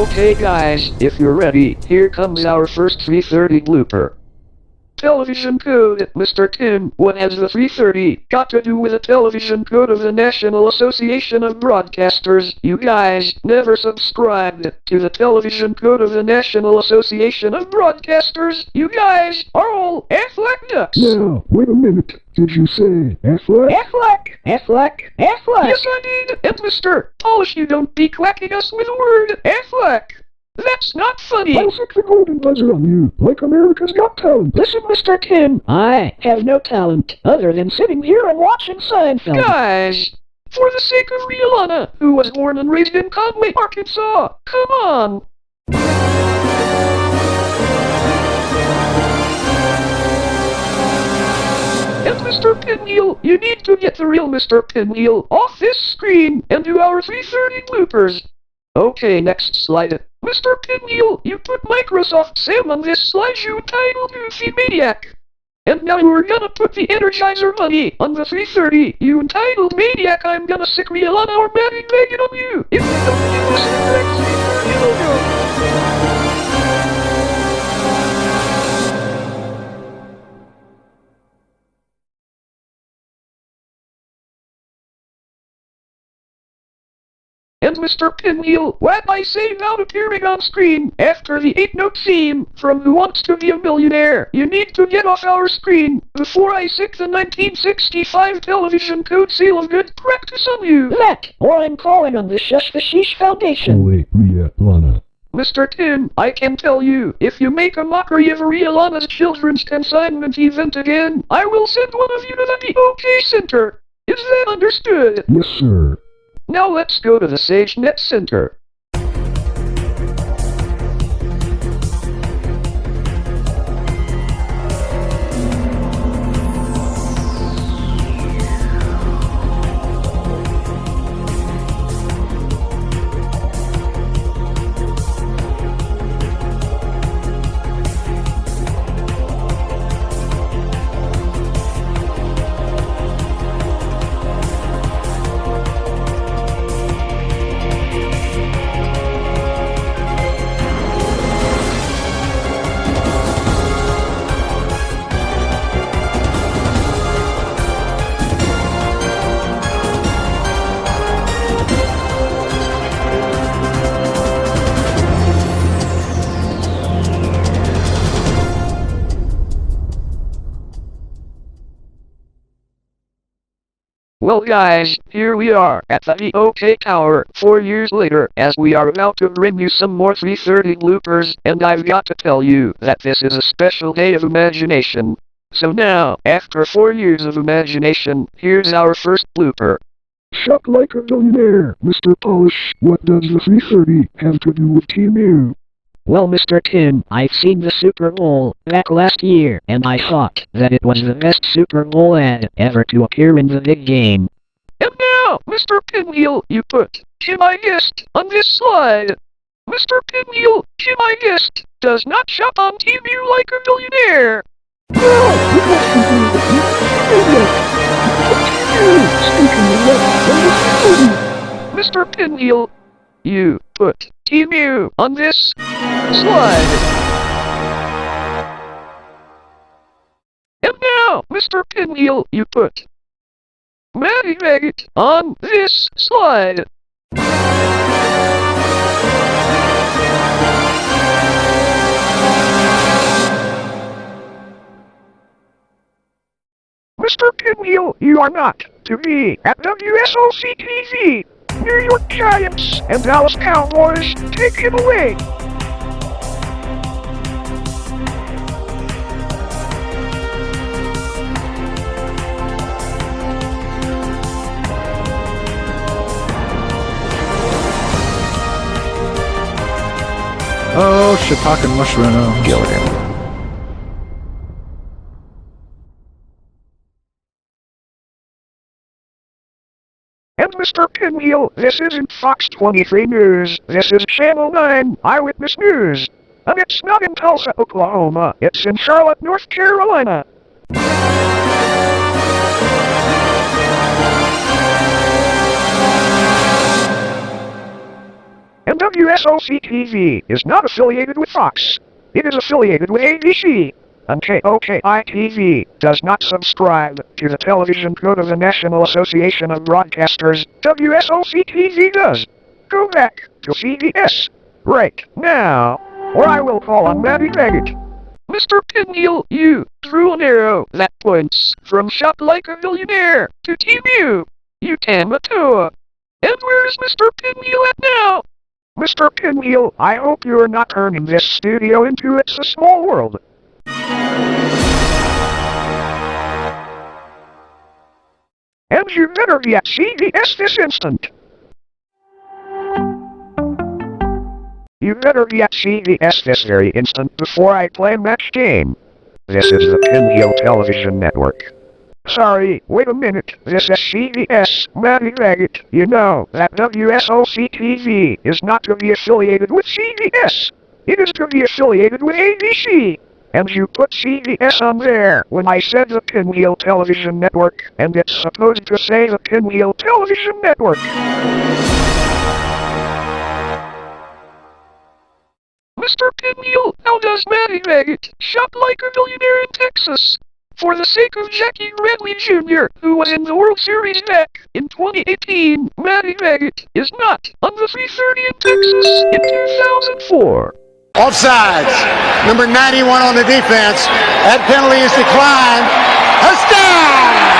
Okay guys, if you're ready, here comes our first 330 blooper. Television code, Mr. Tim, what has the 330 got to do with the television code of the National Association of Broadcasters? You guys never subscribed to the television code of the National Association of Broadcasters. You guys are all Affleck ducks. Now, wait a minute. Did you say Affleck? Affleck. Yes, I did. And Mr. Polish, you don't be quacking us with the word Affleck. That's not funny. I'll stick the golden buzzer on you, like America's Got Talent. Listen, Mr. Tim, I have no talent other than sitting here and watching Seinfeld. Guys, for the sake of Rihanna, who was born and raised in Conway, Arkansas, come on. And Mr. Pinwheel, you need to get the real Mr. Pinwheel off this screen and do our 330 bloopers. Okay, next slide. Mr. Pinwheel, you put Microsoft Sam on this slideshow titled Goofy Maniac. And now we're gonna put the Energizer Bunny on the 330. You entitled Maniac, I'm gonna sick Rihanna or Maddie Megan on you if you don't give us the correct 330 logo. And Mr. Pinwheel, what I say about appearing on screen after the 8-note theme from Who Wants to Be a Millionaire? You need to get off our screen before I sick the 1965 television code seal of good practice on you. That, or I'm calling on the Shush the Sheesh Foundation. Holy Rihanna. Mr. Tim, I can tell you, if you make a mockery of Rihanna's children's consignment event again, I will send one of you to the OK Center. Is that understood? Yes, sir. Now let's go to the SageNet Center. Well guys, here we are at the OK Tower 4 years later, as we are about to bring you some more 330 bloopers, and I've got to tell you that this is a special day of imagination. So now, after 4 years of imagination, here's our first blooper. Shop like a millionaire, Mr. Polish. What does the 330 have to do with Team U? Well, Mr. Tim, I've seen the Super Bowl back last year, and I thought that it was the best Super Bowl ad ever to appear in the big game. And now, Mr. Pinwheel, you put Tim I guessed on this slide. Mr. Pinwheel, Tim I guessed does not shop on Team U like a millionaire. Mr. Pinwheel, you put Team U on this slide. And now, Mr. Pinwheel, you put Maddie Maggot on this slide. Mr. Pinwheel, you are not to be at WSOC-TV. New York Giants and Dallas Cowboys, take him away. Oh, shiitake mushroom. Gilligan. And Mr. Pinwheel, this isn't Fox 23 News, this is Channel 9 Eyewitness News. And it's not in Tulsa, Oklahoma, it's in Charlotte, North Carolina. And WSOC-TV is not affiliated with Fox. It is affiliated with ABC. And KOKI-TV does not subscribe to the television code of the National Association of Broadcasters. WSOC-TV does. Go back to CBS right now, or I will call on Maddie Baggett. Mr. Pinwheel, you drew an arrow that points from Shop Like a Millionaire to Team U. You Tamatoa. And where's Mr. Pinwheel at now? Mr. Pinwheel, I hope you are not turning this studio into It's a Small World. And you better be at CBS this instant. You better be at CBS this very instant before I play match game. This is the Pinwheel Television Network. Sorry, wait a minute. This is CBS, Maddie Baggett. You know that WSOC-TV is not to be affiliated with CBS. It is to be affiliated with ABC. And you put CBS on there when I said the Pinwheel Television Network, and it's supposed to say the Pinwheel Television Network. Mr. Pinwheel, how does Maddie Baggett shop like a millionaire in Texas? For the sake of Jackie Redley Jr., who was in the World Series back in 2018, Maddie Baggett is not on the 330 in Texas in 2004. Offsides. Number 91 on the defense. That penalty is declined. Touchdown!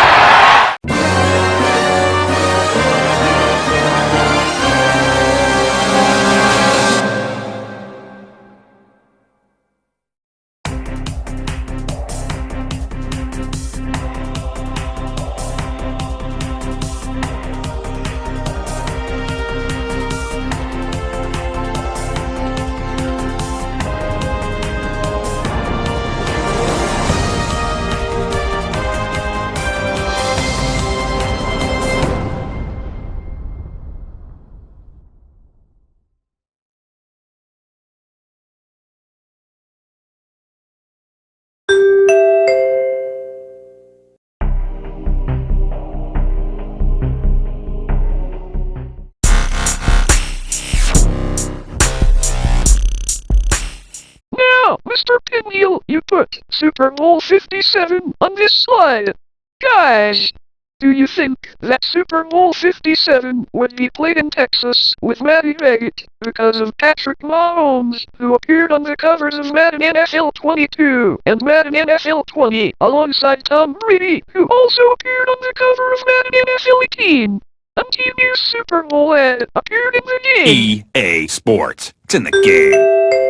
Now, Mr. Pinwheel, you put Super Bowl 57 on this slide. Guys, do you think that Super Bowl 57 would be played in Texas with Maddie Baggett because of Patrick Mahomes, who appeared on the covers of Madden NFL 22 and Madden NFL 20, alongside Tom Brady, who also appeared on the cover of Madden NFL 18? And Team U's Super Bowl ad appeared in the game. EA Sports. It's in the game.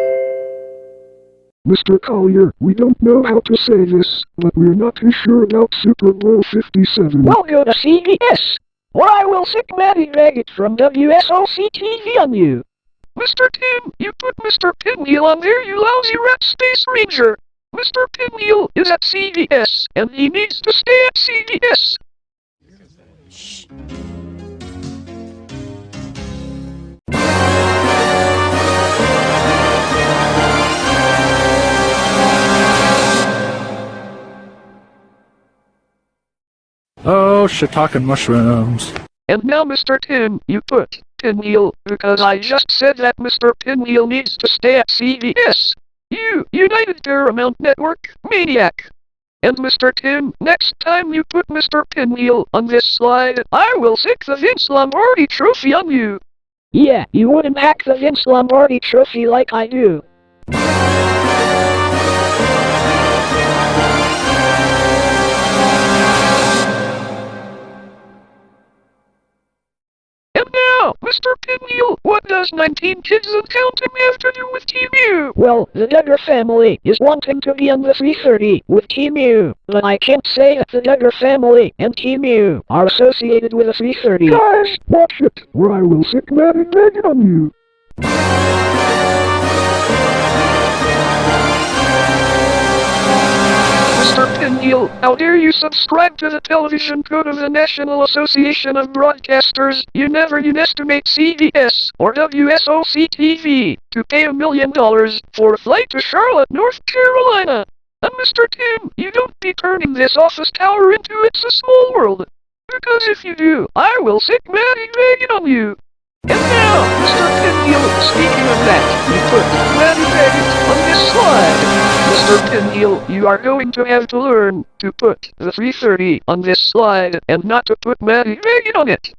Mr. Collier, we don't know how to say this, but we're not too sure about Super Bowl 57. Well, go to CBS, or I will sick Maddie Baggett from WSOC-TV on you. Mr. Tim, you put Mr. Pinwheel on there, you lousy rat space ranger. Mr. Pinwheel is at CBS, and he needs to stay at CBS. Oh, shiitake mushrooms. And now, Mr. Tim, you put Pinwheel, because I just said that Mr. Pinwheel needs to stay at CBS. You United Paramount Network maniac. And Mr. Tim, next time you put Mr. Pinwheel on this slide, I will sick the Vince Lombardi trophy on you. Yeah, you wouldn't hack the Vince Lombardi trophy like I do. And now, Mr. Pinwheel, what does 19 kids and counting have to do with Team U? Well, the Duggar family is wanting to be on the 330 with Team U, but I can't say that the Duggar family and Team U are associated with the 330. Guys, watch it, or I will sick Maddie Baggett on you. Mr. Pinwheel, how dare you subscribe to the television code of the National Association of Broadcasters? You never estimate CBS or WSOC-TV to pay $1 million for a flight to Charlotte, North Carolina. And Mr. Tim, you don't be turning this office tower into It's a Small World. Because if you do, I will sick Maddie Baggett on you. And now, Mr. Pinwheel, speaking of that, you put Maddie Baggett on this slide. Mr. Pinwheel, you are going to have to learn to put the 330 on this slide and not to put Maddie Baggett on it.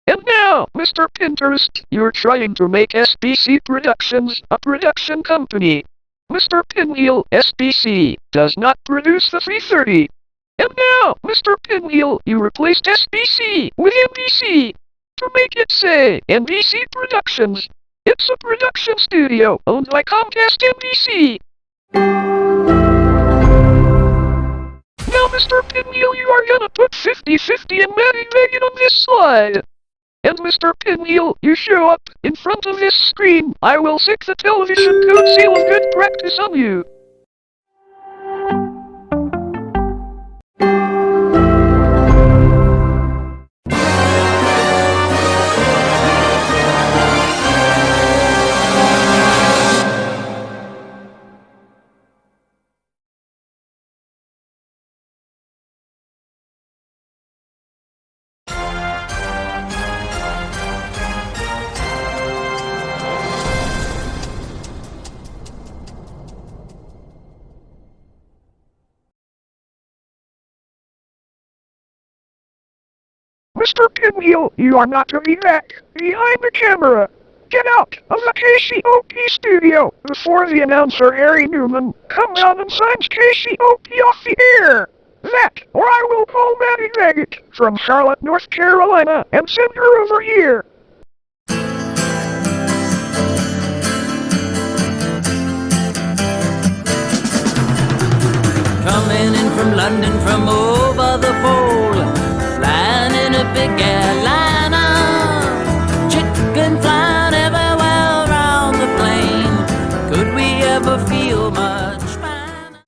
And now, Mr. Pinterest, you're trying to make SBC Productions a production company. Mr. Pinwheel, SBC, does not produce the 330. And now, Mr. Pinwheel, you replaced SBC with NBC to make it say NBC Productions. It's a production studio owned by Comcast NBC. Now, Mr. Pinwheel, you are gonna put 50-50 and Maddie Baggett on this slide. And Mr. Pinwheel, you show up in front of this screen. I will stick the television code seal of good practice on you. Mr. Pinwheel, you are not to be back behind the camera. Get out of the KCOP studio before the announcer Harry Newman comes out and signs KCOP off the air. That, or I will call Maddie Baggett from Charlotte, North Carolina, and send her over here. Coming in from London from over the pole, flying in a big airliner, chicken flying everywhere around the plane. Could we ever feel much finer?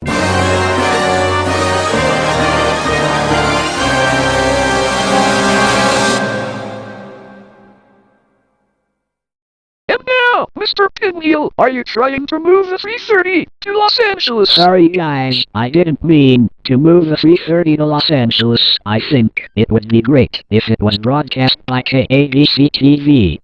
And now, Mr. Pinwheel, are you trying to move the 330 to Los Angeles? Sorry guys, I didn't mean to move the 330 to Los Angeles. I think it would be great if it was broadcast by KABC TV.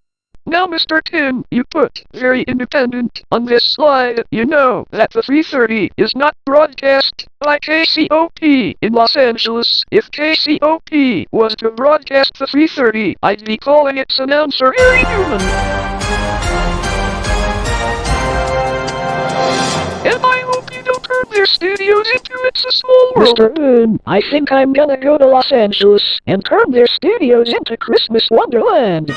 Now, Mr. Tim, you put very independent on this slide. You know that the 330 is not broadcast by KCOP in Los Angeles. If KCOP was to broadcast the 330, I'd be calling its announcer Harry Newman. And I hope you don't turn their studios into It's a Small World. Mr. Boone, I think I'm gonna go to Los Angeles and turn their studios into Christmas Wonderland.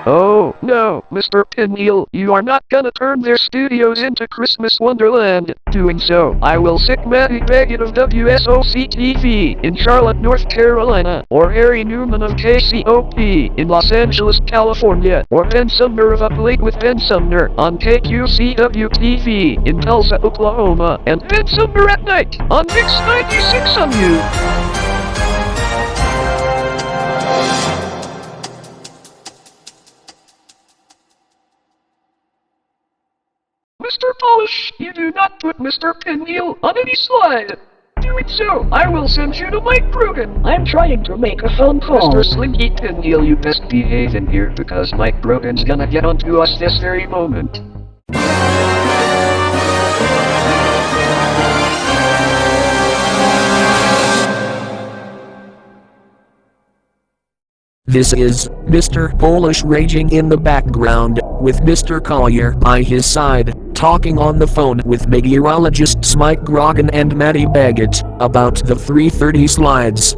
Oh, no, Mr. Pinwheel, you are not gonna turn their studios into Christmas Wonderland. Doing so, I will sick Maddie Baggett of WSOC-TV in Charlotte, North Carolina, or Harry Newman of KCOP in Los Angeles, California, or Ben Sumner of Up Late with Ben Sumner on KQCW-TV in Tulsa, Oklahoma, and Ben Sumner at Night on Mix 96 on you. Mr. Polish, you do not put Mr. Pinwheel on any slide. Doing so, I will send you to Mike Brogan. I'm trying to make a phone call. Mr. Slinky Pinwheel, you best behave in here because Mike Brogan's gonna get onto us this very moment. This is Mr. Polish raging in the background, with Mr. Collier by his side, talking on the phone with meteorologists Mike Grogan and Maddie Baggett about the 330 slides.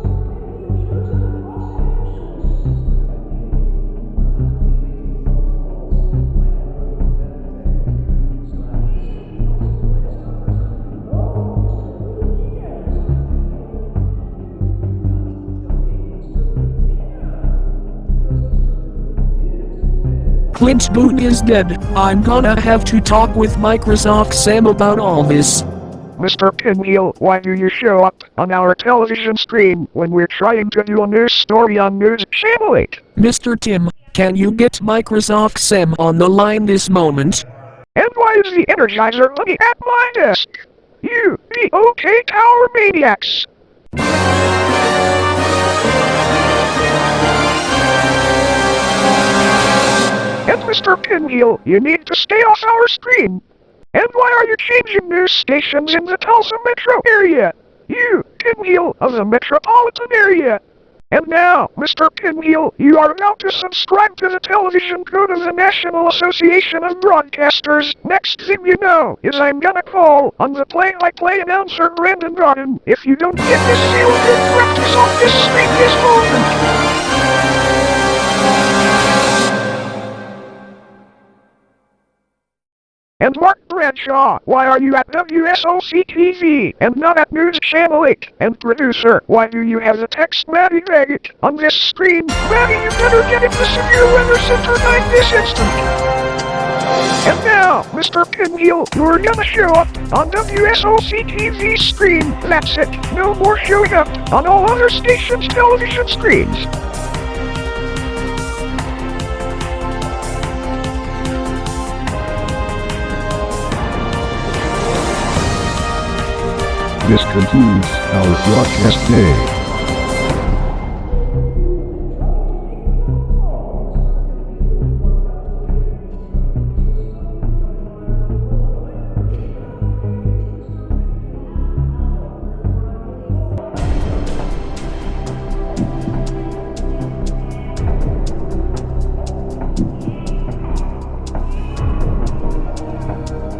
Clint Boone is dead. I'm gonna have to talk with Microsoft Sam about all this. Mr. Pinwheel, why do you show up on our television screen when we're trying to do a news story on News Channel 8? Mr. Tim, can you get Microsoft Sam on the line this moment? And why is the Energizer looking at my desk? You, the OK Tower maniacs! And Mr. Pinwheel, you need to stay off our screen. And why are you changing news stations in the Tulsa metro area? You, Pinwheel of the metropolitan area. And now, Mr. Pinwheel, you are about to subscribe to the television code of the National Association of Broadcasters. Next thing you know is I'm gonna call on the play-by-play announcer Brandon Garden if you don't get this feel-good practice off this screen this moment. And Mark Bradshaw, why are you at WSOC-TV and not at News Channel 8? And producer, why do you have the text Maddie Baggett on this screen? Maddie, you better get in the severe weather center right this instant. And now, Mr. Pinwheel, you're gonna show up on WSOC-TV screen. That's it. No more showing up on all other stations' television screens. This concludes our broadcast day.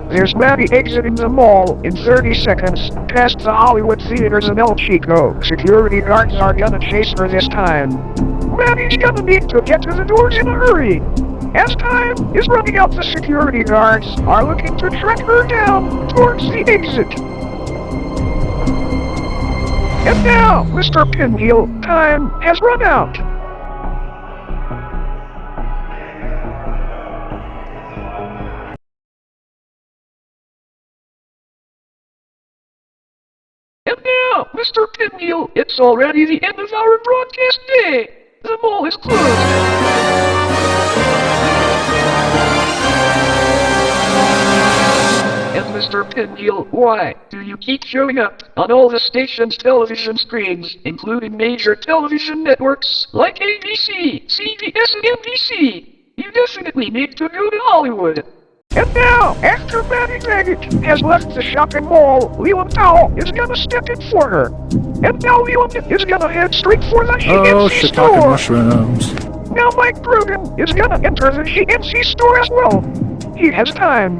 There's Maddie exiting the mall in 30 seconds, past the Hollywood Theaters in El Chico. Security guards are gonna chase her this time. Maddie's gonna need to get to the doors in a hurry. As time is running out, the security guards are looking to track her down towards the exit. And now, Mr. Pinwheel, time has run out. And now, Mr. Pinwheel, it's already the end of our broadcast day. The mall is closed. And Mr. Pinwheel, why do you keep showing up on all the station's television screens, including major television networks like ABC, CBS, and NBC? You definitely need to go to Hollywood. And now, after Maddie Baggett has left the shopping mall, Leland Powell is gonna step in for her. And now Leland is gonna head straight for the Oh, GNC shiitake store. mushrooms. Now Mike Grogan is gonna enter the GNC store as well. He has time.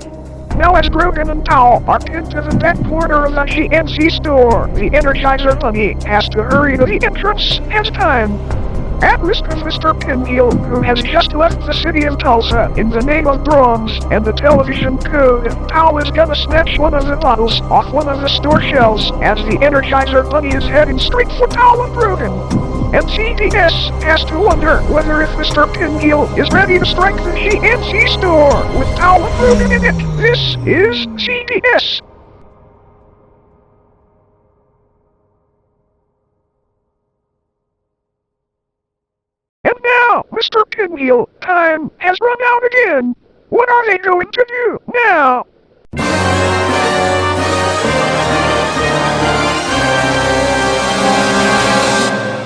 Now as Grogan and Powell are pinned to the back corner of the GNC store, the Energizer Bunny has to hurry to the entrance as time. At risk of Mr. Pinwheel, who has just left the city of Tulsa in the name of bronze and the television code, Powell is gonna snatch one of the bottles off one of the store shelves as the Energizer Bunny is heading straight for Powell and Grogan. And CBS has to wonder whether if Mr. Pinwheel is ready to strike the GNC store with Powell and Grogan in it. This is CBS. And now, Mr. Pinwheel, time has run out again. What are they going to do now?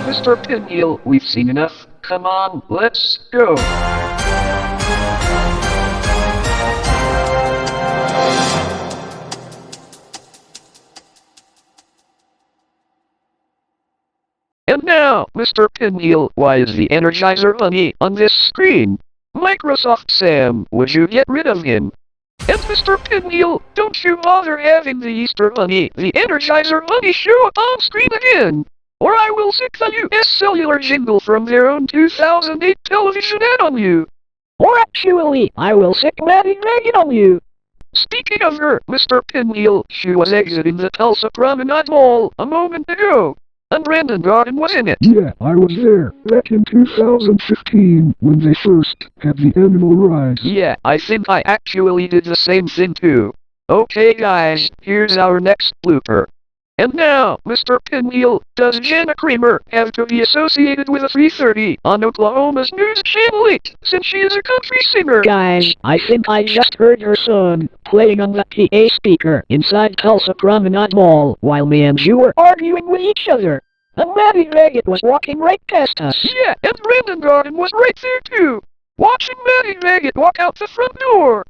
Mr. Pinwheel, we've seen enough. Come on, let's go. And now, Mr. Pinwheel, why is the Energizer Bunny on this screen? Microsoft Sam, would you get rid of him? And Mr. Pinwheel, don't you bother having the Easter Bunny, the Energizer Bunny, show up on screen again, or I will stick the US Cellular jingle from their own 2008 television ad on you. Or actually, I will sick Maddie Baggett on you. Speaking of her, Mr. Pinwheel, she was exiting the Tulsa Promenade Mall a moment ago. And Brandon Garden was in it. Yeah, I was there back in 2015 when they first had the annual rise. Yeah, I think I actually did the same thing too. Okay guys, here's our next blooper. And now, Mr. Pinwheel, does Jenna Kramer have to be associated with a 3:30 on Oklahoma's News Channel 8 since she is a country singer? Guys, I think I just heard her song playing on the PA speaker inside Tulsa Promenade Mall while me and you were arguing with each other. And Maddie Baggett was walking right past us. Yeah, and Brandon Garden was right there too. watching Maddie Maggot walk out the front door.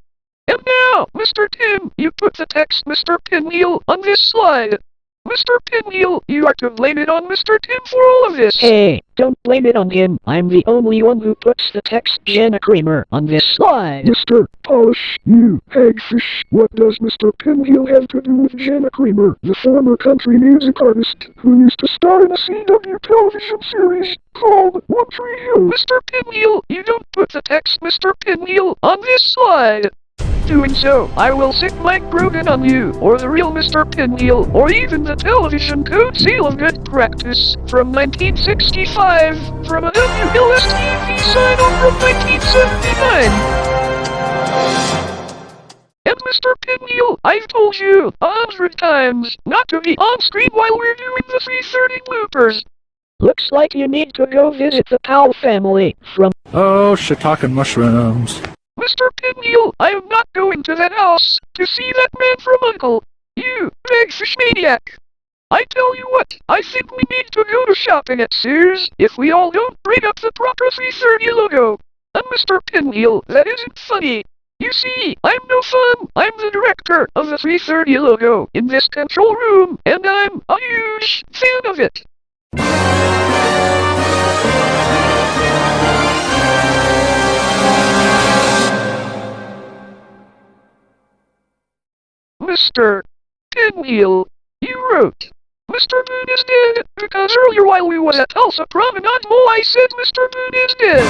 And now, Mr. Tim, you put the text Mr. Pinwheel on this slide. Mr. Pinwheel, you are to blame it on Mr. Tim for all of this. Hey, don't blame it on him. I'm the only one who puts the text Jenna Kramer on this slide. Mr. Polish, you hagfish. What does Mr. Pinwheel have to do with Jenna Kramer, the former country music artist who used to star in a CW television series called One Tree Hill? Mr. Pinwheel, you don't put the text Mr. Pinwheel on this slide. Doing so, I will sick Mike Brogan on you, or the real Mr. Pinwheel, or even the television code seal of good practice from 1965, from a WLS-TV sign-off from 1979. And Mr. Pinwheel, I've told you 100 times not to be on screen while we're doing the 3:30 bloopers. Looks like you need to go visit the Powell family from... Oh, shiitake mushrooms. Mr. Pinwheel, I am not going to that house to see that man from Uncle. You bagfish maniac. I tell you what, I think we need to go to shopping at Sears if we all don't bring up the proper 3:30 logo. And Mr. Pinwheel, that isn't funny. You see, I'm no fun. I'm the director of the 3:30 logo in this control room, and I'm a huge fan of it. Mr. Pinwheel, you wrote, Mr. Boone is dead, because earlier while we was at Tulsa Promenade Mall I said Mr. Boone is dead.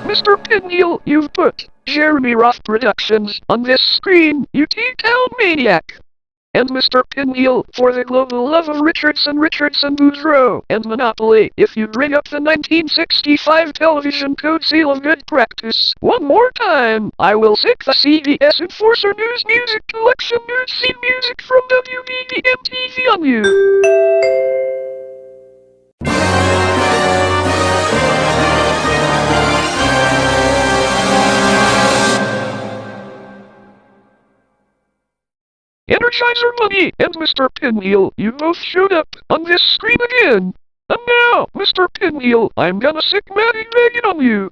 Mr. Pinwheel, you've put Jeremy Roth Productions on this screen, you T-Town maniac. And Mr. Pinwheel, for the global love of Richardson Boudreaux and Monopoly, if you bring up the 1965 television code seal of good practice one more time, I will sick the CBS Enforcer News Music Collection Nerd Theme Music from WBBM-TV on you. Energizer Bunny and Mr. Pinwheel, you both showed up on this screen again. And now, Mr. Pinwheel, I'm gonna sick Maddie Maggot on you.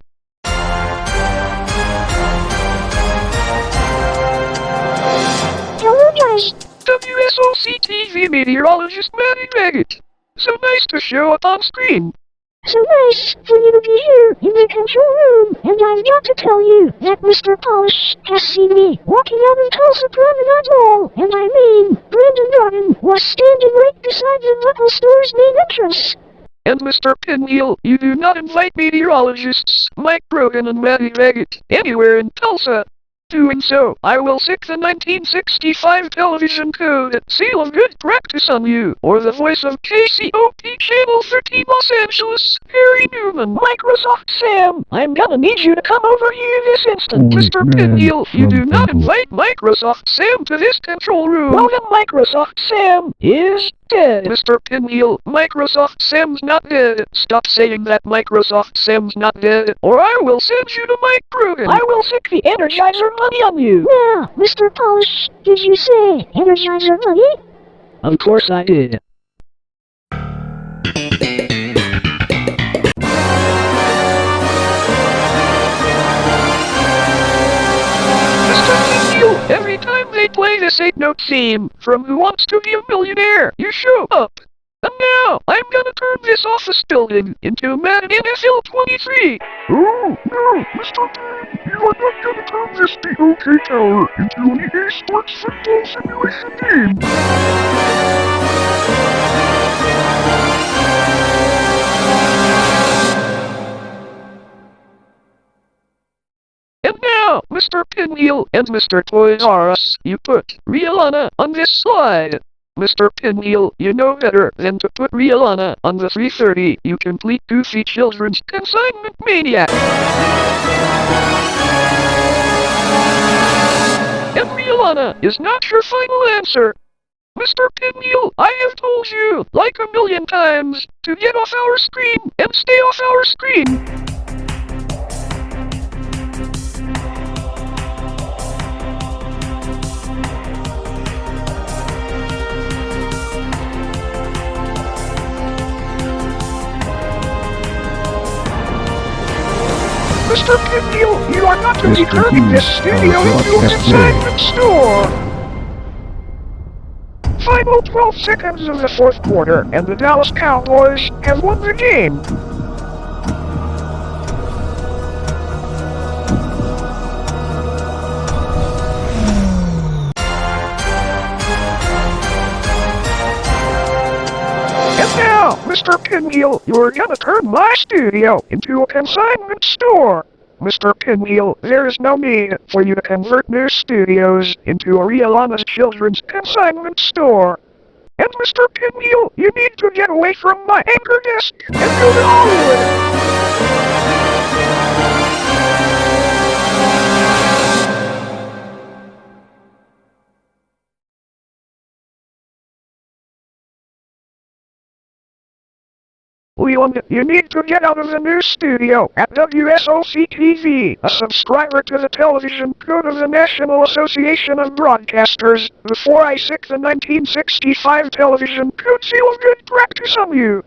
Hello guys. WSOC TV meteorologist Maddie Maggot. So nice to show up on screen. So nice for you to be here in the control room, and I've got to tell you that Mr. Polish has seen me walking out of Tulsa Promenade Mall, and I mean, Brendan Rodden was standing right beside the Buckle Store's main entrance. And Mr. Pinwheel, you do not invite meteorologists Mike Brogan and Maddie Maggot anywhere in Tulsa. Doing so, I will sick the 1965 television code seal of good practice on you, or the voice of KCOP Channel 13 Los Angeles, Harry Newman. Microsoft Sam, I'm gonna need you to come over here this instant. Mr. Pinwheel, you do not invite Microsoft Sam to this control room. Well then, Microsoft Sam is dead. Mr. Pinwheel, Microsoft Sam's not dead. Stop saying that Microsoft Sam's not dead, or I will send you to Mike Brogan. I will sick the Energizer Bunny on you. Now, Mr. Polish, did you say Energizer Bunny? Of course I did. Every time they play this 8-note theme from Who Wants to Be a Millionaire, you show up. And now, I'm gonna turn this office building into Madden NFL 23. Oh, no, Mr. Boone, you are not gonna turn this BOK Tower into an EA Sports football simulation game. And now, Mr. Pinwheel and Mr. Toys R Us, you put Rihanna on this slide. Mr. Pinwheel, you know better than to put Rihanna on the 3:30, you complete goofy children's consignment maniac. and Rihanna is not your final answer. Mr. Pinwheel, I have told you, like a million times, to get off our screen and stay off our screen. Mr. Pinwheel, you are not to be turning this studio into a consignment store. Final 12 seconds of the fourth quarter, and the Dallas Cowboys have won the game. And now, Mr. Pinwheel, you're gonna turn my studio into a consignment store. Mr. Pinwheel, there is no need for you to convert new studios into Rihanna's children's consignment store. And Mr. Pinwheel, you need to get away from my anchor desk and go to Hollywood. Leland, you need to get out of the new studio at WSOC-TV. A subscriber to the television code of the National Association of Broadcasters before I sick the 1965 television code seal of good practice on you.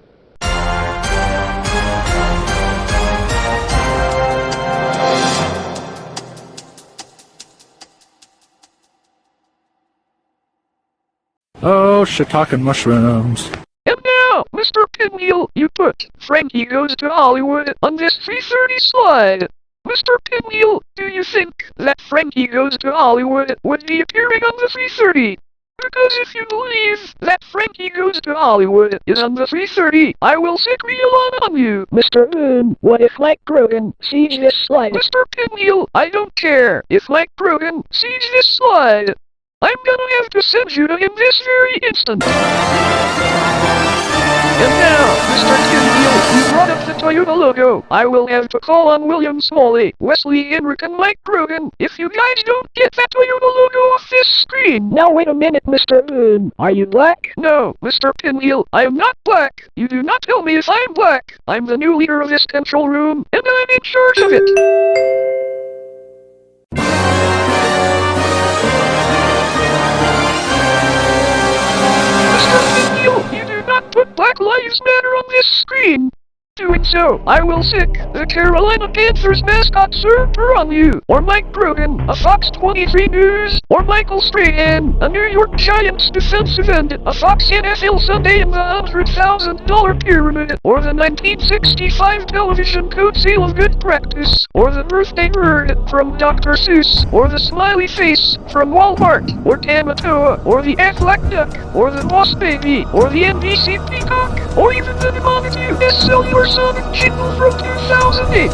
Oh, shiitake mushrooms. And now, Mr. Pinwheel, you put Frankie Goes to Hollywood on this 330 slide. Mr. Pinwheel, do you think that Frankie Goes to Hollywood would be appearing on the 330? Because if you believe that Frankie Goes to Hollywood is on the 330, I will sick Rihanna on you. Mr. Boone, what if Mike Grogan sees this slide? Mr. Pinwheel, I don't care if Mike Grogan sees this slide. I'm gonna have to send you to him this very instant. And now, Mr. Pinwheel, you brought up the Toyota logo. I will have to call on William Smalley, Wesley Henrik, and Mike Grogan if you guys don't get that Toyota logo off this screen. Now wait a minute, Mr. Boone. Are you black? No, Mr. Pinwheel, I am not black. You do not tell me if I'm black. I'm the new leader of this control room, and I'm in charge of it. Mr. Pinwheel, you do not put Black Lives Matter on this screen. Doing so, I will sick the Carolina Panthers mascot Surfer on you, or Mike Grogan, a Fox 23 News, or Michael Strahan, a New York Giants defensive end, a Fox NFL Sunday in the $100,000 pyramid, or the 1965 television code seal of good practice, or the birthday bird from Dr. Seuss, or the smiley face from Walmart, or Tamatoa, or the Affleck Duck, or the Boss Baby, or the NBC Peacock, or even the demonic US Cellular Sonic jingle from 2008.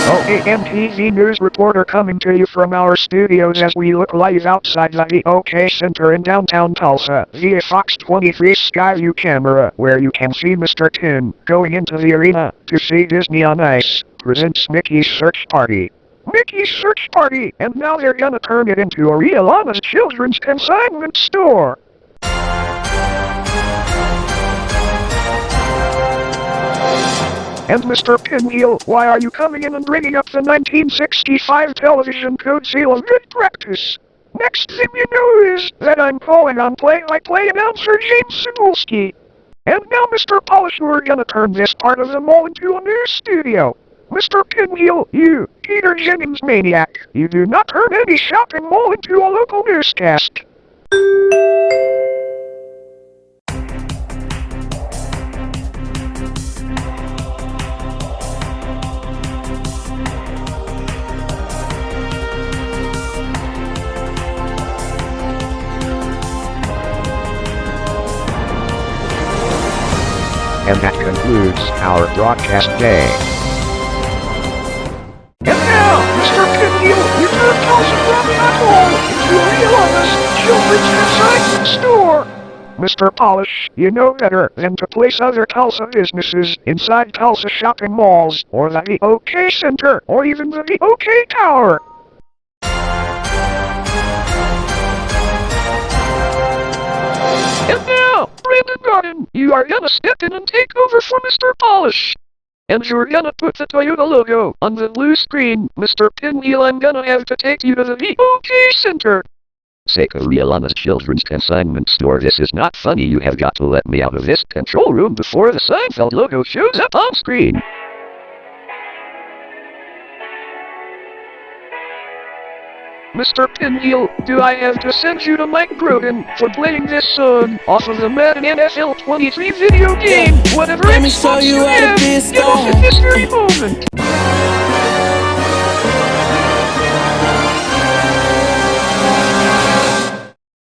OAMTV News reporter coming to you from our studios as we look live outside the OK Center in downtown Tulsa via Fox 23 Skyview camera, where you can see Mr. Tim going into the arena to see Disney on Ice presents Mickey's Search Party. Mickey's Search Party, and now they're gonna turn it into a Rihanna's children's consignment store. And Mr. Pinwheel, why are you coming in and bringing up the 1965 television code seal of good practice? Next thing you know is that I'm calling on play-by-play announcer James Cebulski. And now, Mr. Polish, we're gonna turn this part of the mall into a new studio. Mr. Pinwheel, you, Peter Jennings maniac, you do not turn any shopping mall into a local newscast. And that concludes our broadcast day. And now, Mr. Pinwheel, you turn Tulsa from that hole into Rihanna's children's consignment store. Mr. Polish, you know better than to place other Tulsa businesses inside Tulsa shopping malls, or the OK Center, or even the OK Tower. And now, Brandon Garden, you are gonna step in and take over for Mr. Polish. And you're gonna put the Toyota logo on the blue screen. Mr. Pinwheel, I'm gonna have to take you to the OK Center. Rialana's Children's Consignment Store. This is not funny. You have got to let me out of this control room before the Seinfeld logo shows up on screen. Mr. Pinwheel, do I have to send you to Mike Grogan for playing this song off of the Madden NFL 23 video game? Whatever Let me show Xbox you how to have, be a get off at this very moment.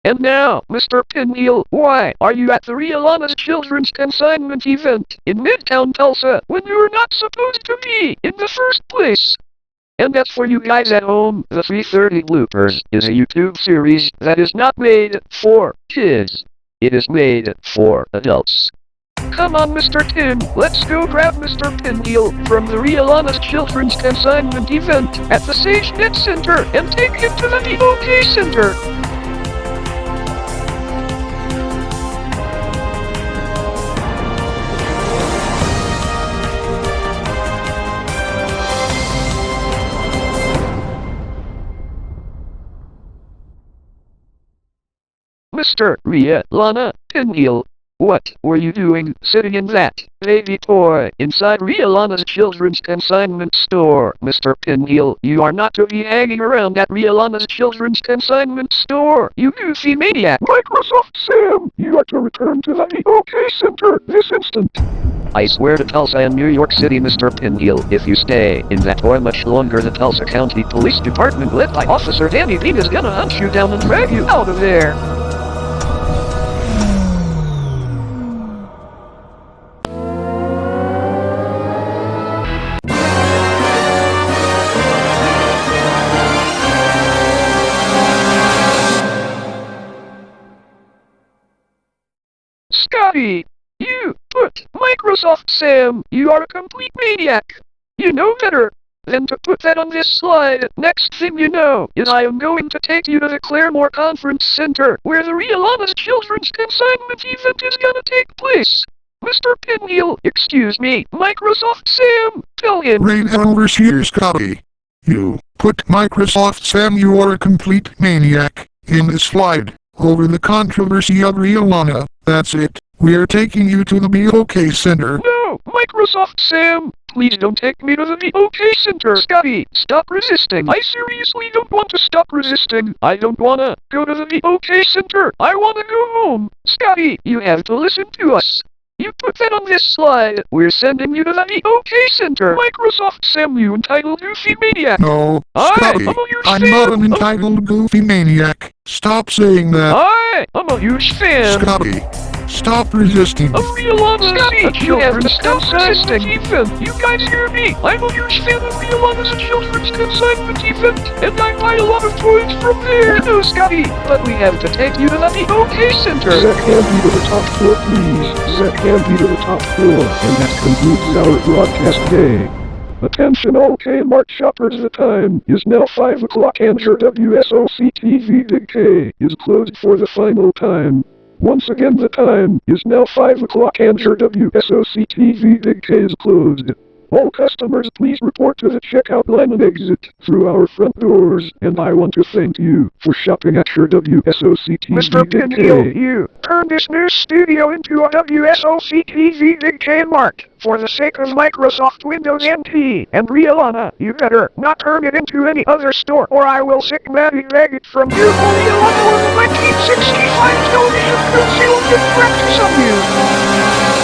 And now, Mr. Pinwheel, why are you at the Rialana's Children's Consignment event in Midtown Tulsa when you were not supposed to be in the first place? And that's for you guys at home, the 330 Bloopers is a YouTube series that is not made for kids. It is made for adults. Come on, Mr. Tim, let's go grab Mr. Pinwheel from the Rialana's Children's Consignment event at the SageNet Center and take him to the OK Center. Mr. Rialana Pinwheel, what were you doing sitting in that baby toy inside Rialana's Children's Consignment Store? Mr. Pinwheel, you are not to be hanging around at Rialana's Children's Consignment Store, you goofy maniac. Microsoft Sam, you are to return to the OK Center this instant. I swear to Tulsa and New York City, Mr. Pinwheel, if you stay in that toy much longer, the Tulsa County Police Department led by Officer Danny Bean is gonna hunt you down and drag you out of there. Scotty, you put Microsoft Sam, you are a complete maniac. You know better than to put that on this slide. Next thing you know is I am going to take you to the Claremore Conference Center where the Rialana's Children's Consignment event is gonna take place. Mr. Pinwheel, excuse me, Microsoft Sam, tell him. Rain Elvers here, Scotty. You put Microsoft Sam, you are a complete maniac, in the slide over the controversy of Rialana. That's it. We are taking you to the BOK Center. No, Microsoft Sam, please don't take me to the BOK Center. Scotty, stop resisting. I seriously don't want to stop resisting. I don't wanna go to the BOK Center. I wanna go home. Scotty, you have to listen to us. You put that on this slide. We're sending you to the OK Center. Microsoft Sam, you entitled goofy maniac. No, Scotty, I'm fan. not an entitled goofy maniac. Stop saying that. I'm a huge fan. Scotty, stop resisting. Of Rialana's Scotty, you have to stop resisting. You guys hear me? I'm a huge fan of Rialana's Children's Consignment event, and I buy a lot of toys from there. No, Scotty, but we have to take you to the OK Center. Zach Handy to the top floor, please. Zach Handy to the top floor. And that concludes our broadcast day. Attention all Kmart shoppers, the time is now 5 o'clock and your WSOC TV Big K is closed for the final time. Once again, the time is now 5 o'clock and your WSOC TV Big K is closed. All customers, please report to the checkout line and exit through our front doors. And I want to thank you for shopping at your WSOC TV Mr. Big Pinwheel, K. you turn this new studio into a WSOC TV Big K Mart. For the sake of Microsoft Windows NT and Rialana, you better not turn it into any other store, or I will sick Maddie Baggett from here for Rialana or the 1965 television could will get practice on you.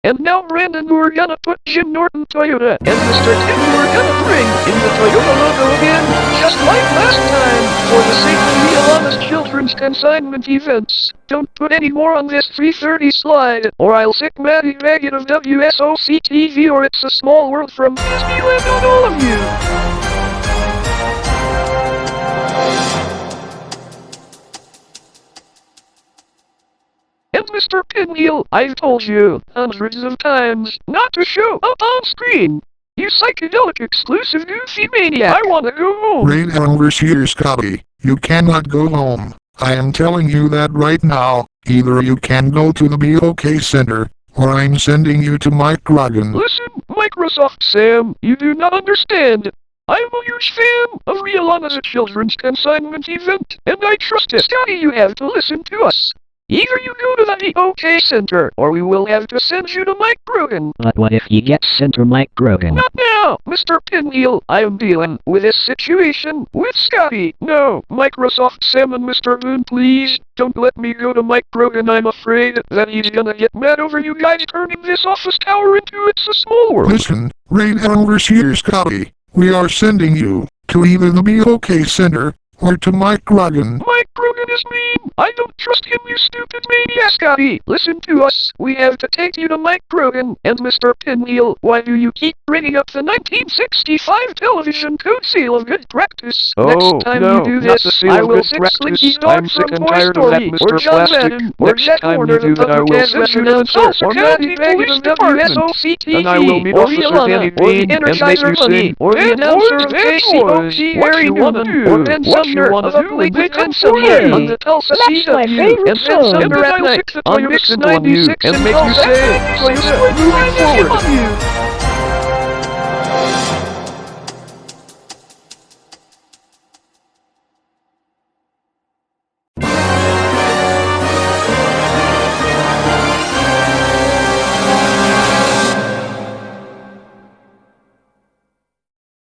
And now, Brandon, we're gonna put Jim Norton Toyota and Mr. Tim, we're gonna bring in the Toyota logo again, just like last time, for the sake of Rialana's Children's Consignment events. Don't put any more on this 330 slide, or I'll sick Maddie Baggett of WSOC TV, or It's a Small World from Disneyland on all of you. Pinwheel, I've told you hundreds of times not to show up on screen. You psychedelic exclusive goofy maniac. I wanna go home. Rain overseer Scotty, you cannot go home. I am telling you that right now. Either you can go to the BOK Center, or I'm sending you to Mike Grogan. Listen, Microsoft Sam, you do not understand. I'm a huge fan of Rihanna's children's consignment event, and I trust it. Scotty, you have to listen to us. Either you go to the BOK Center, or we will have to send you to Mike Grogan. But what if he gets sent to Mike Grogan? Not now, Mr. Pinwheel. I am dealing with this situation with Scotty. No, Microsoft Sam and Mr. Boone, please, don't let me go to Mike Grogan. I'm afraid that he's gonna get mad over you guys turning this office tower into It's a Small World. Listen, Rain overseer Scotty, we are sending you to either the BOK Center, or to Mike Grogan. Mike Grogan is mean. I don't trust him, you stupid maniac. Scotty, listen to us. We have to take you to Mike Grogan. And Mr. Pinwheel, why do you keep bringing up the 1965 television code seal of good practice? Next time you do this, I will sick Slinky Dog from Toy Story, or John Madden, or Jack Warner, the public announcer, or Matty Baggett of WSOCTV, and I will meet or Officer Danny Rihanna, or the Bean and make Energizer you Bunny, sing, or the Bad announcer Boys, of Bad KCOG, Boys. Harry Newman, or Ben Sumner of the Big Consumner on the Tulsa That's my CW, favorite and Ben song. Sumner at night on Mix 96 and and make you Tulsa say, Toyota moving forward.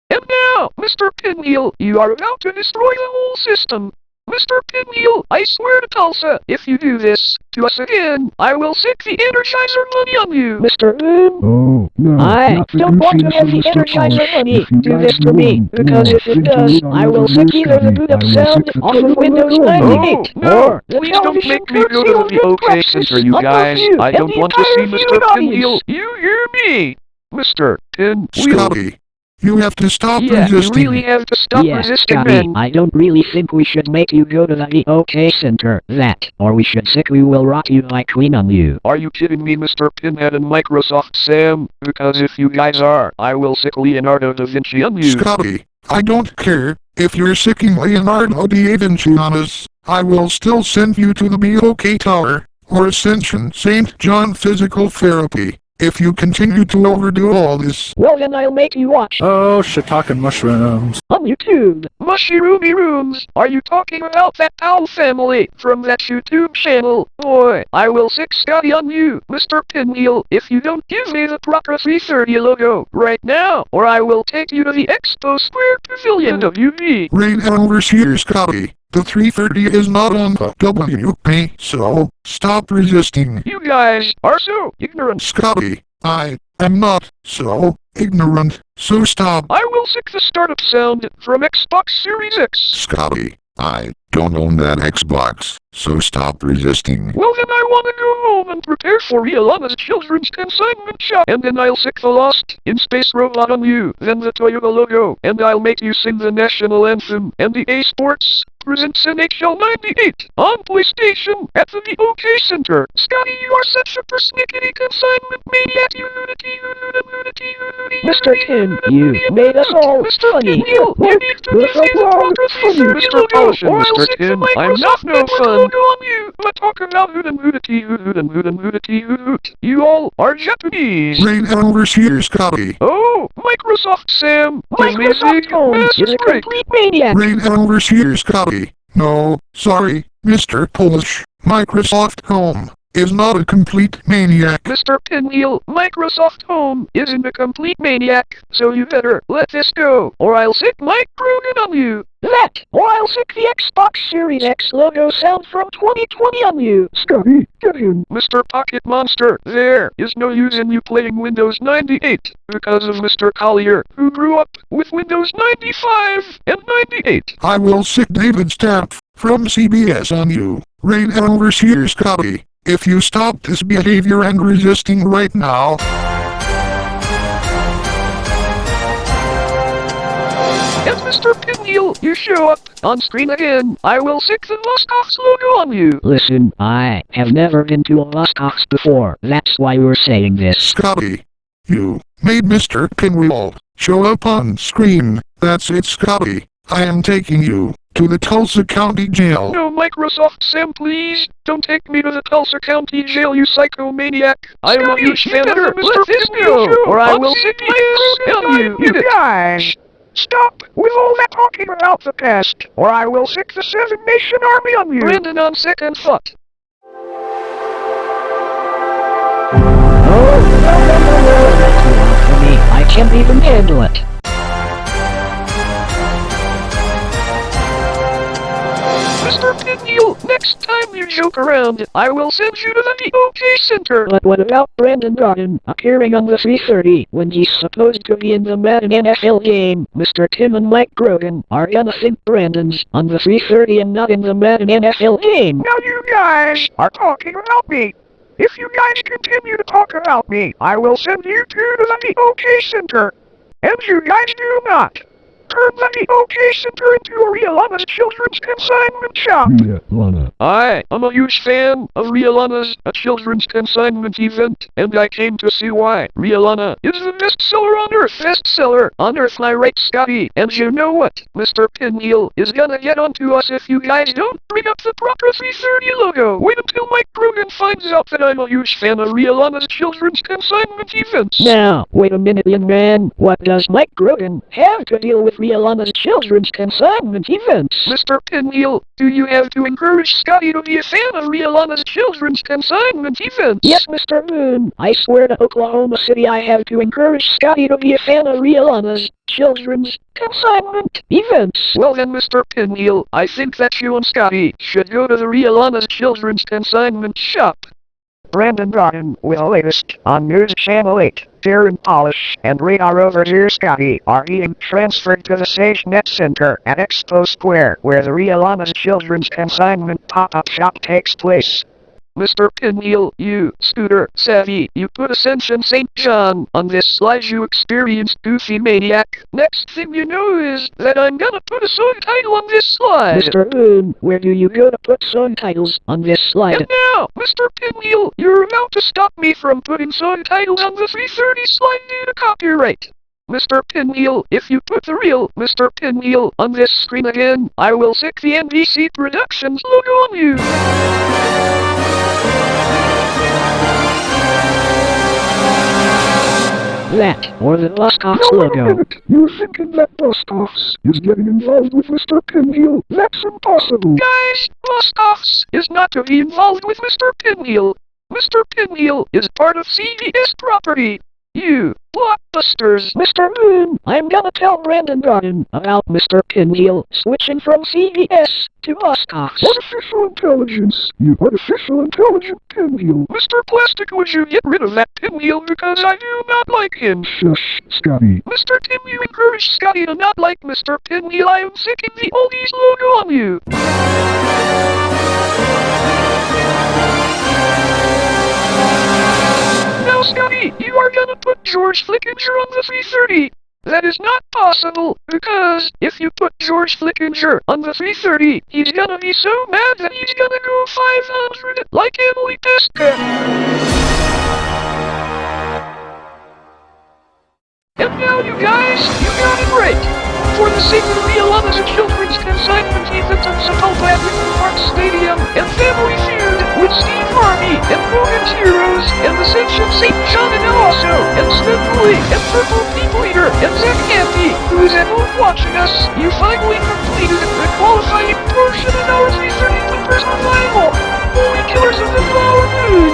And now, Mr. Pinwheel, you are about to destroy the whole system. Mr. Pinwheel, I swear to Tulsa, if you do this to us again, I will sick the Energizer Bunny on you. Mr. Boone, Oh, no, I not the don't want to goofiness have of the Mr. Energizer Polish. Bunny If you do guys this to me, won't, because no, if it think does, you I will know sick either the Scotty. boot I up will sound sick the off of telephone Windows on. 98, no, or the please don't television make me go to seal the of good BOK practice Center, you on both guys. you I and don't the want to entire see Mr. viewing Pinwheel. audience. You hear me? Mr. Pinwheel. Scotty, you have to stop Yeah, resisting. you really have to stop Yeah, resisting, Scotty, man. I don't really think we should make you go to the OK Center. That, or we should sick We Will Rock You like Queen on you. Are you kidding me, Mr. Pinhead and Microsoft Sam? Because if you guys are, I will sick Leonardo da Vinci on you. Scotty, I don't care if you're sicking Leonardo da Vinci on us. I will still send you to the BOK Tower, or Ascension St. John Physical Therapy, if you continue to overdo all this. Well then I'll make you watch Oh, shiitake mushrooms. on YouTube. Mushy Ruby Rooms, are you talking about that owl family from that YouTube channel? Boy, I will sick Scotty on you, Mr. Pinwheel, if you don't give me the proper 330 logo right now, or I will take you to the Expo Square Pavilion WV. Rain overseer Scotty, the 330 is not on the WP, so stop resisting. You guys are so ignorant. Scotty, I am not so ignorant, so stop. I will sick the startup sound from Xbox Series X. Scotty, I don't own that Xbox, so stop resisting. Well then I wanna go home and prepare for Rihanna's children's consignment shop. And then I'll sick the Lost in Space robot on you, then the Toyota logo, and I'll make you sing the national anthem, and the A Sports presents NHL 98 on PlayStation at the BOK Center. Scotty, you are such a persnickety consignment maniac, you lunatic, you lunatic, you lunatic. Mr. Tim, you made us all Mr. funny. Pinwheel, you need to give me the proper 330 logo, or I'll sick the Microsoft Network logo on you. But talk about hoot and hootity hoot hoot and hoot and hootity hoot hoot. You all are Japanese. Rain overseer Scotty. Oh, Microsoft Sam, give me Microsoft the Holmes is a message break. complete maniac. Rain overseer Scotty. No, sorry, Mr. Polish. Microsoft Home is not a complete maniac. Mr. Pinwheel, Microsoft Home isn't a complete maniac, so you better let this go, or I'll sick Mike Grogan on you. That, or I'll sick the Xbox Series X logo sound from 2020 on you. Scotty, get him. Mr. Pocket Monster, there is no use in you playing Windows 98, because of Mr. Collier, who grew up with Windows 95 and 98. I will sick David Stapp from CBS on you. Rain overseer Scotty. If you stop this behavior and resisting right now, And Mr. Pinwheel, you show up on screen again. I will stick the Muskox logo on you. Listen, I have never been to a Muskox before. That's why we're saying this. Scotty, you made Mr. Pinwheel show up on screen. That's it, Scotty. I am taking you to the Tulsa County Jail. No, Microsoft Sam, please. Don't take me to the Tulsa County Jail, you psychomaniac. I am a huge fan of the Mr. Pinwheel show, or I will stick my ass on you. You guys, stop with all that talking about the past, or I will sick the Seven Nation Army on you. Brandon, on second thought. Oh, no. That's too hard for me. I can't even handle it. Mr. Pinwheel, next time you joke around, I will send you to the OK Center. But what about Brandon Garden appearing on the 3:30 when he's supposed to be in the Madden NFL game? Mr. Tim and Mike Grogan are gonna think Brandon's on the 3:30 and not in the Madden NFL game. Now you guys are talking about me. If you guys continue to talk about me, I will send you to the OK Center. And you guys do not turn the OK Center into a Rihanna's children's consignment shop. I am a huge fan of Rihanna's a children's consignment event, and I came to see why. Rihanna is the bestseller on Earth. Bestseller on Earth, I right, Scotty. And you know what? Mr. Pinwheel is gonna get onto us if you guys don't bring up the proper 3:30 logo. Wait until Mike Grogan finds out that I'm a huge fan of Rihanna's children's consignment events. Now, wait a minute, young man. What does Mike Grogan have to deal with Rihanna's children's consignment events? Mr. Pinwheel, do you have to encourage Scotty to be a fan of Rihanna's children's consignment events? Yes, Mr. Boone. I swear to Oklahoma City I have to encourage Scotty to be a fan of Rihanna's children's consignment events. Well then, Mr. Pinwheel, I think that you and Scotty should go to the Rihanna's children's consignment shop. Brandon Garden with the latest on News Channel 8. Darren Polish and Radar Overseer Scotty are being transferred to the SageNet Center at Expo Square, where the Rihanna's children's consignment pop-up shop takes place. Mr. Pinwheel, you, Scooter, Savvy, you put Ascension St. John on this slide, you experienced goofy maniac. Next thing you know is that I'm gonna put a song title on this slide. Mr. Boone, where do you go to put song titles on this slide? And now, Mr. Pinwheel, you're about to stop me from putting song titles on the 3:30 slide due to copyright. Mr. Pinwheel, if you put the real Mr. Pinwheel on this screen again, I will stick the NBC Productions logo on you. That, or the Muskox Now, wait a logo. minute. You're thinking that Muskox is getting involved with Mr. Pinwheel. That's impossible. Guys, Muskox is not to be involved with Mr. Pinwheel. Mr. Pinwheel is part of CBS property. You, blockbusters. Mr. Boone, I'm gonna tell Brandon Garden about Mr. Pinwheel switching from CBS to Muskox. Artificial intelligence. You artificial intelligent Pinwheel. Mr. Plastic, would you get rid of that Pinwheel because I do not like him? Shush, Scotty. Mr. Tim, you encourage Scotty to not like Mr. Pinwheel. I am sticking the oldies logo on you. Now, Scotty, you are gonna put George Flickinger on the 3:30. That is not possible, because if you put George Flickinger on the 3:30, he's gonna be so mad that he's gonna go 500 like Emily Pesca. And now, you guys, you got it right. For the sake of Rihanna's and children's consignment event at Sepulpa at Park Stadium and Family Feud with Steve Harvey and Hogan's Heroes and the Ascension St. John and also and Smith Lee and Purple People Eater and Zach Canty, who is at home watching us, you finally completed the qualifying portion of our 3:30 Bloopers revival. Holy Killers of the Flower Moon!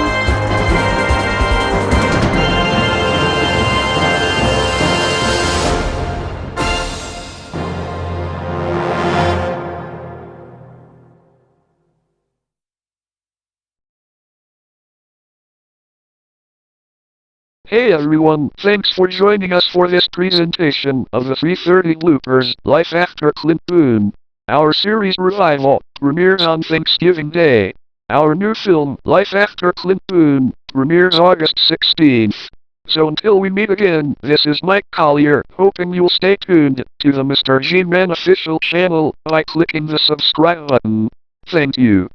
Hey everyone, thanks for joining us for this presentation of the 3:30 Bloopers, Life After Clint Boone. Our series revival premieres on Thanksgiving Day. Our new film, Life After Clint Boone, premieres August 16th. So until we meet again, this is Mike Collier, hoping you'll stay tuned to the Mr. G-Man official channel by clicking the subscribe button. Thank you.